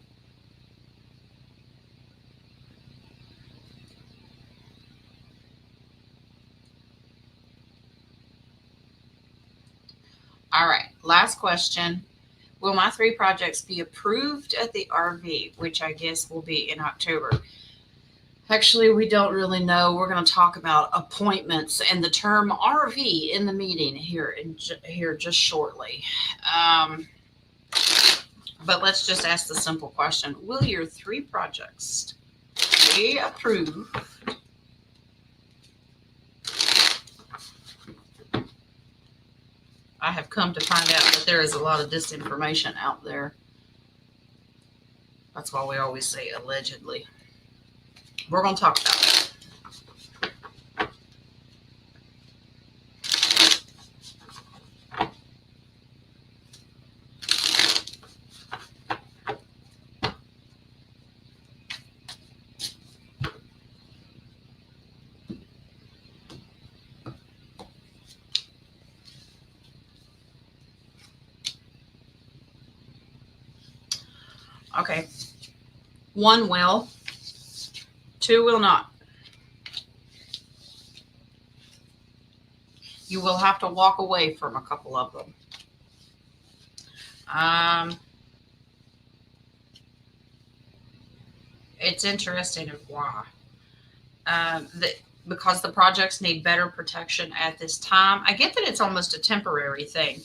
All right. Last question. Will my 3 projects be approved at the RV, which I guess will be in October? Actually, we don't really know. We're going to talk about appointments and the term RV in the meeting here just shortly. Um, but let's just ask the simple question: will your 3 projects be approved? I have come to find out that there is a lot of disinformation out there. That's why we always say allegedly. We're going to talk about it. Okay. 1 will, 2 will not. You will have to walk away from a couple of them. It's interesting of why. Because the projects need better protection at this time. I get that it's almost a temporary thing,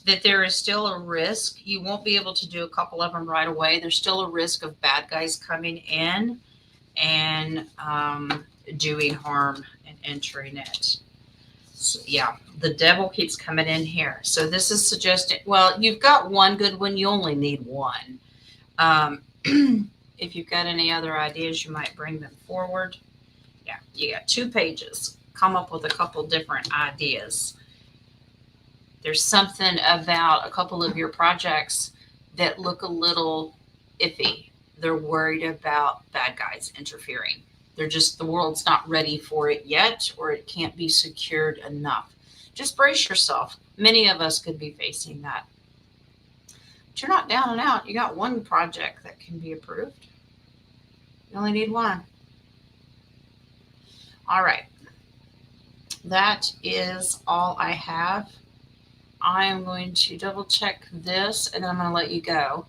that there is still a risk. You won't be able to do a couple of them right away. There's still a risk of bad guys coming in and doing harm and entering it. So, yeah, the devil keeps coming in here. So this is suggesting, well, you've got 1 good one. You only need 1. If you've got any other ideas, you might bring them forward. Yeah, you got 2 pages. Come up with a couple different ideas. There's something about a couple of your projects that look a little iffy. They're worried about bad guys interfering. The world's not ready for it yet, or it can't be secured enough. Just brace yourself. Many of us could be facing that. But you're not down and out. You got 1 project that can be approved. You only need 1. All right. That is all I have. I am going to double check this and then I'm going to let you go.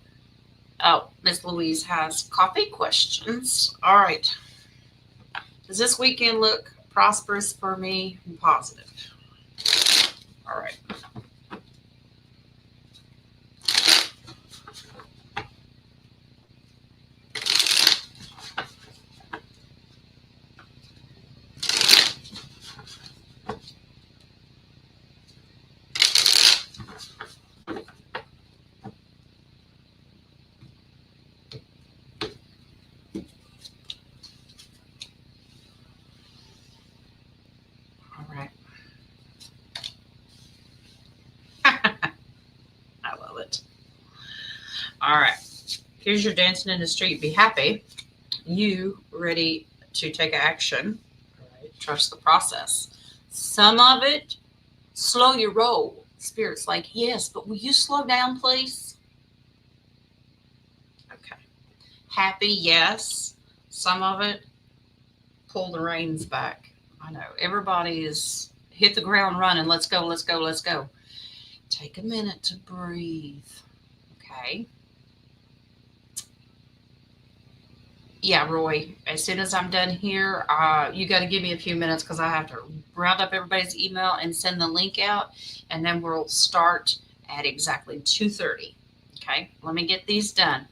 Oh, Miss Louise has coffee questions. All right. Does this weekend look prosperous for me and positive? All right. All right. I love it. All right. Here's your dancing in the street. Be happy. You ready to take action. All right. Trust the process. Some of it, slow your roll. Spirit's like, yes, but will you slow down, please? Okay. Happy, yes. Some of it, pull the reins back. I know. Everybody is hit the ground running. Let's go, let's go, let's go. Take a minute to breathe. Okay. Yeah, Roy, as soon as I'm done here, you got to give me a few minutes because I have to round up everybody's email and send the link out, and then we'll start at exactly 2:30. Okay, let me get these done,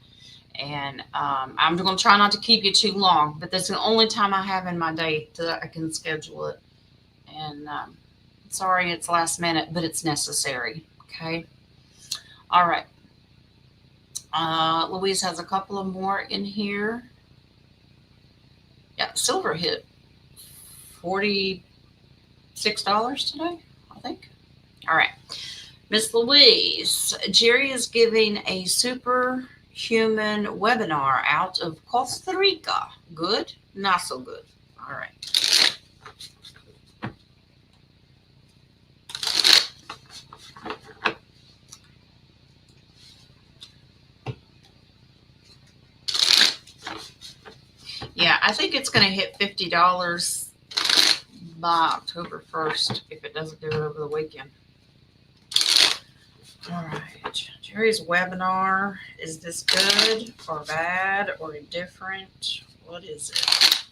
and I'm going to try not to keep you too long, but that's the only time I have in my day that I can schedule it. And sorry, it's last minute, but it's necessary. Okay, all right. Louise has a couple of more in here. Yeah, silver hit $46 today, I think. All right. Miss Louise, Jerry is giving a superhuman webinar out of Costa Rica. Good? Not so good. All right. Yeah, I think it's going to hit $50 by October 1st if it doesn't do it over the weekend. All right. Jerry's webinar. Is this good or bad or indifferent? What is it?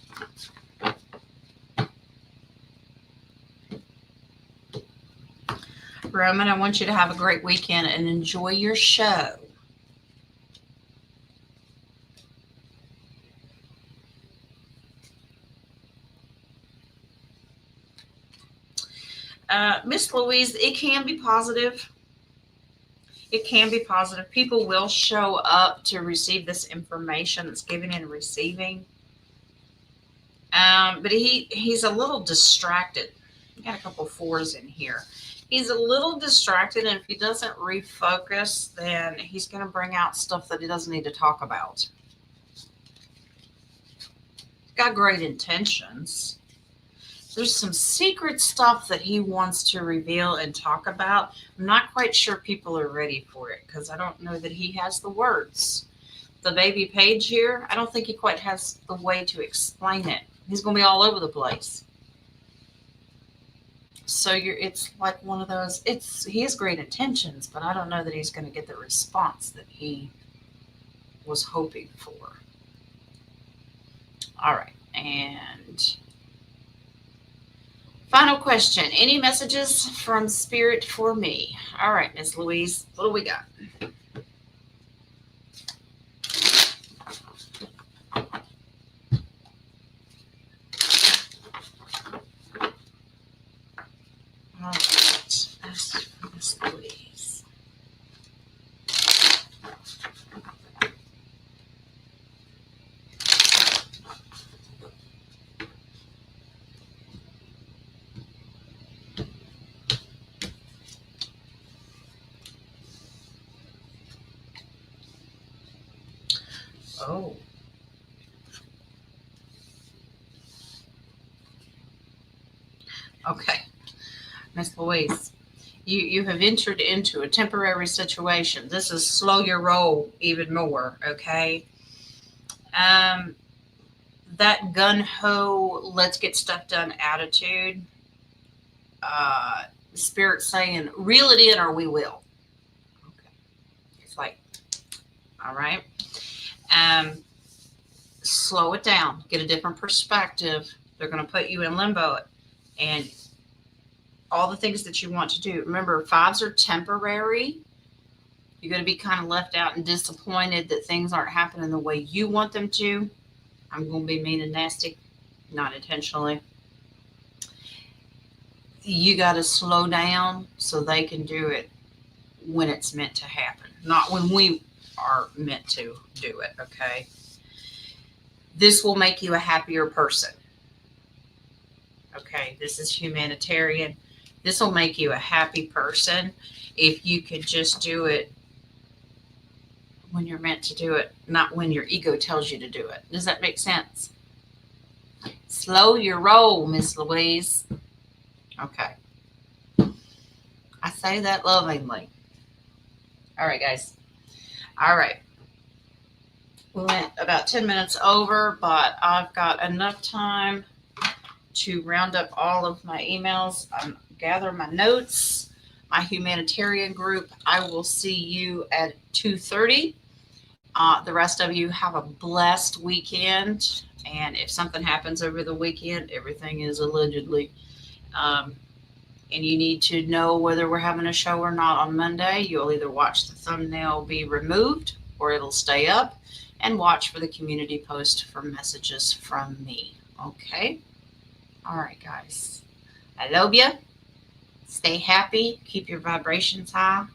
Roman, I want you to have a great weekend and enjoy your show. Miss Louise, it can be positive. It can be positive. People will show up to receive this information that's giving and receiving. But he's a little distracted. We got a couple fours in here. He's a little distracted, and if he doesn't refocus, then he's going to bring out stuff that he doesn't need to talk about. He's got great intentions. There's some secret stuff that he wants to reveal and talk about. I'm not quite sure people are ready for it because I don't know that he has the words. The baby page here, I don't think he quite has the way to explain it. He's going to be all over the place. So it's like one of those, he has great intentions, but I don't know that he's going to get the response that he was hoping for. All right. And final question. Any messages from Spirit for me? All right, Miss Louise, what do we got? All right, that's Miss Louise. Oh. Okay. Miss Louise, you have entered into a temporary situation. This is slow your roll even more, okay? That gun-ho, let's get stuff done attitude, Spirit saying, reel it in or we will. Okay. It's like, all right. Slow it down. Get a different perspective. They're going to put you in limbo. And all the things that you want to do. Remember, fives are temporary. You're going to be kind of left out and disappointed that things aren't happening the way you want them to. I'm going to be mean and nasty, not intentionally. You got to slow down so they can do it when it's meant to happen, not when we are meant to do it, okay? This will make you a happier person. Okay, this is humanitarian. This will make you a happy person if you could just do it when you're meant to do it, not when your ego tells you to do it. Does that make sense? Slow your roll, Miss Louise. Okay. I say that lovingly. All right, guys. All right. We went about 10 minutes over, but I've got enough time to round up all of my emails, gather my notes, my humanitarian group. I will see you at 2:30. The rest of you have a blessed weekend. And if something happens over the weekend, everything is allegedly. And you need to know whether we're having a show or not on Monday. You'll either watch the thumbnail be removed or it'll stay up, and watch for the community post for messages from me. Okay? All right, guys. I love you. Stay happy. Keep your vibrations high.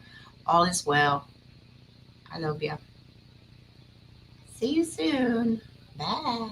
All is well. I love you. See you soon. Bye.